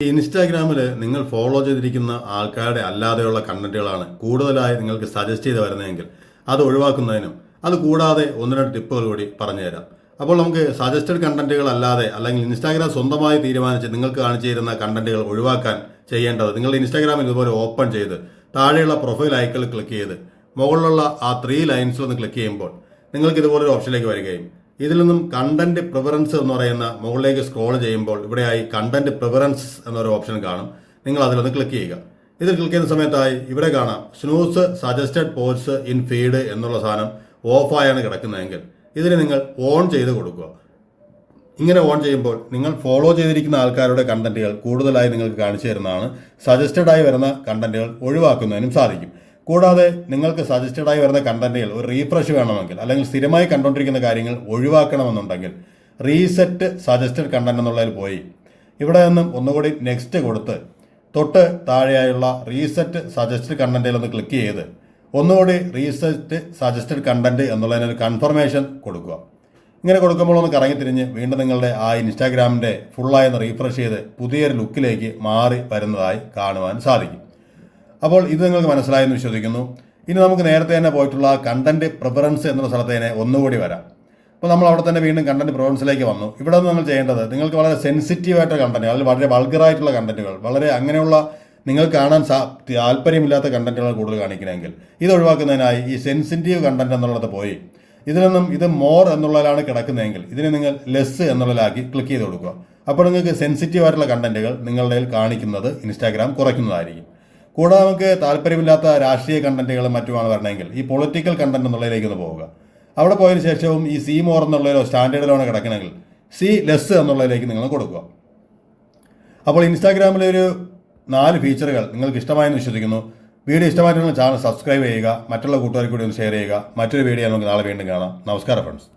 ഇൻസ്റ്റാഗ്രാമിൽ നിങ്ങൾ ഫോളോ ചെയ്തിരിക്കുന്ന ആൾക്കാരുടെ അല്ലാതെയുള്ള കണ്ടന്റുകളാണ് കൂടുതലായി നിങ്ങൾക്ക് സജസ്റ്റ് ചെയ്ത് വരുന്നതെങ്കിൽ അത് ഒഴിവാക്കുന്നതിനും അത് കൂടാതെ ഒന്ന് രണ്ട് ടിപ്പുകൾ കൂടി പറഞ്ഞുതരാം. അപ്പോൾ നമുക്ക് സജസ്റ്റഡ് കണ്ടന്റുകൾ അല്ലാതെ അല്ലെങ്കിൽ ഇൻസ്റ്റാഗ്രാം സ്വന്തമായി തീരുമാനിച്ച് നിങ്ങൾക്ക് കാണിച്ചു തരുന്ന കണ്ടന്റുകൾ ഒഴിവാക്കാൻ ചെയ്യേണ്ടത് നിങ്ങളുടെ ഇൻസ്റ്റാഗ്രാമിൽ ഇതുപോലെ ഓപ്പൺ ചെയ്ത് താഴെയുള്ള പ്രൊഫൈൽ ഐക്കണിൽ ക്ലിക്ക് ചെയ്ത് മുകളിലുള്ള ആ 3 ലൈൻസിലൊന്ന് ക്ലിക്ക് ചെയ്യുമ്പോൾ നിങ്ങൾക്ക് ഇതുപോലൊരു ഓപ്ഷനിലേക്ക് വരികയും ഇതിൽ നിന്നും കണ്ടന്റ് പ്രിഫറൻസ് എന്ന് പറയുന്ന മുകളിലേക്ക് സ്ക്രോൾ ചെയ്യുമ്പോൾ ഇവിടെയായി കണ്ടന്റ് പ്രിഫറൻസ് എന്നൊരു ഓപ്ഷൻ കാണും. നിങ്ങൾ അതിലൊന്ന് ക്ലിക്ക് ചെയ്യുക. ഇതിൽ ക്ലിക്ക് ചെയ്യുന്ന സമയത്തായി ഇവിടെ കാണാം snooze suggested post in feed എന്നുള്ള സാധനം ഓഫായാണ് കിടക്കുന്നതെങ്കിൽ ഇതിന് നിങ്ങൾ ഓൺ ചെയ്ത് കൊടുക്കുക. ഇങ്ങനെ ഓൺ ചെയ്യുമ്പോൾ നിങ്ങൾ ഫോളോ ചെയ്തിരിക്കുന്ന ആൾക്കാരുടെ കണ്ടന്റുകൾ കൂടുതലായി നിങ്ങൾക്ക് കാണിച്ചു തരുന്നതാണ്. സജസ്റ്റഡ് ആയി വരുന്ന കണ്ടന്റുകൾ ഒഴിവാക്കുന്നതിനും സാധിക്കും. കൂടാതെ നിങ്ങൾക്ക് സജസ്റ്റഡ് ആയി വരുന്ന കണ്ടന്റുകൾ ഒരു റീഫ്രഷ് വേണമെങ്കിൽ അല്ലെങ്കിൽ സ്ഥിരമായി കണ്ടുകൊണ്ടിരിക്കുന്ന കാര്യങ്ങൾ ഒഴിവാക്കണമെന്നുണ്ടെങ്കിൽ റീസെറ്റ് സജസ്റ്റഡ് കണ്ടന്റ് എന്നുള്ളതിൽ പോയി ഇവിടെ നിന്നും ഒന്നുകൂടി നെക്സ്റ്റ് കൊടുത്ത് തൊട്ട് താഴെയായുള്ള റീസെറ്റ് സജസ്റ്റഡ് കണ്ടന്റിൽ ഒന്ന് ക്ലിക്ക് ചെയ്ത് ഒന്നുകൂടി റീസെറ്റ് സജസ്റ്റഡ് കണ്ടന്റ് എന്നുള്ളതിനൊരു കൺഫർമേഷൻ കൊടുക്കുക. ഇങ്ങനെ കൊടുക്കുമ്പോൾ ഒന്ന് കറങ്ങി തിരിഞ്ഞ് വീണ്ടും നിങ്ങളുടെ ആ ഇൻസ്റ്റാഗ്രാമിൻ്റെ ഫുള്ളായി ഒന്ന് റീഫ്രഷ് ചെയ്ത് പുതിയൊരു ലുക്കിലേക്ക് മാറി വരുന്നതായി കാണുവാൻ സാധിക്കും. അപ്പോൾ ഇത് നിങ്ങൾക്ക് മനസ്സിലായെന്ന് വിശ്വസിക്കുന്നു. ഇനി നമുക്ക് നേരത്തെ തന്നെ പോയിട്ടുള്ള കണ്ടന്റ് പ്രിഫറൻസ് എന്നുള്ള സ്ഥലത്ത് തന്നെ ഒന്നുകൂടി വരാം. അപ്പോൾ നമ്മൾ അവിടെ തന്നെ വീണ്ടും കണ്ടന്റ് പ്രിഫറൻസിലേക്ക് വന്നു. ഇവിടെ നിന്ന് നമ്മൾ ചെയ്യേണ്ടത് നിങ്ങൾക്ക് വളരെ സെൻസിറ്റീവായിട്ടുള്ള കണ്ടന്റ്, അതിൽ വളരെ വൾഗറായിട്ടുള്ള കണ്ടന്റുകൾ, വളരെ അങ്ങനെയുള്ള നിങ്ങൾക്ക് കാണാൻ താല്പര്യമില്ലാത്ത കണ്ടന്റുകൾ കൂടുതൽ കാണിക്കണമെങ്കിൽ ഇത് ഒഴിവാക്കുന്നതിനായി ഈ സെൻസിറ്റീവ് കണ്ടന്റ് എന്നുള്ളത് പോയി ഇതിൽ നിന്നും ഇത് മോർ എന്നുള്ളതിലാണ് കിടക്കുന്നതെങ്കിൽ ഇതിനെ നിങ്ങൾ ലെസ് എന്നുള്ളതിലാക്കി ക്ലിക്ക് ചെയ്ത് കൊടുക്കുക. അപ്പോൾ നിങ്ങൾക്ക് സെൻസിറ്റീവ് ആയിട്ടുള്ള കണ്ടന്റുകൾ നിങ്ങളുടെ കാണിക്കുന്നത് ഇൻസ്റ്റാഗ്രാം കുറയ്ക്കുന്നതായിരിക്കും. കൂടാതെ നമുക്ക് താല്പര്യമില്ലാത്ത രാഷ്ട്രീയ കണ്ടന്റുകളും മറ്റുമാണ് വരണമെങ്കിൽ ഈ പൊളിറ്റിക്കൽ കണ്ടന്റ് എന്നുള്ളതിലേക്ക് ഒന്ന് പോവുക. അവിടെ പോയതിനു ശേഷവും ഈ സി മോർ എന്നുള്ളതിലോ സ്റ്റാൻഡേർഡിലാണ് കിടക്കണമെങ്കിൽ സി ലെസ് എന്നുള്ളതിലേക്ക് നിങ്ങൾ കൊടുക്കുക. അപ്പോൾ ഇൻസ്റ്റാഗ്രാമിലെ ഒരു 4 ഫീച്ചറുകൾ നിങ്ങൾക്ക് ഇഷ്ടമായെന്ന് വിശ്വസിക്കുന്നു. വീഡിയോ ഇഷ്ടമായിട്ടുള്ള ചാനൽ സബ്സ്ക്രൈബ് ചെയ്യുക, മറ്റുള്ള കൂട്ടുകാർക്ക് കൂടി ഒന്ന് ഷെയർ ചെയ്യുക. മറ്റൊരു വീഡിയോ നമുക്ക് നാളെ വീണ്ടും കാണാം. നമസ്കാരം ഫ്രണ്ട്സ്.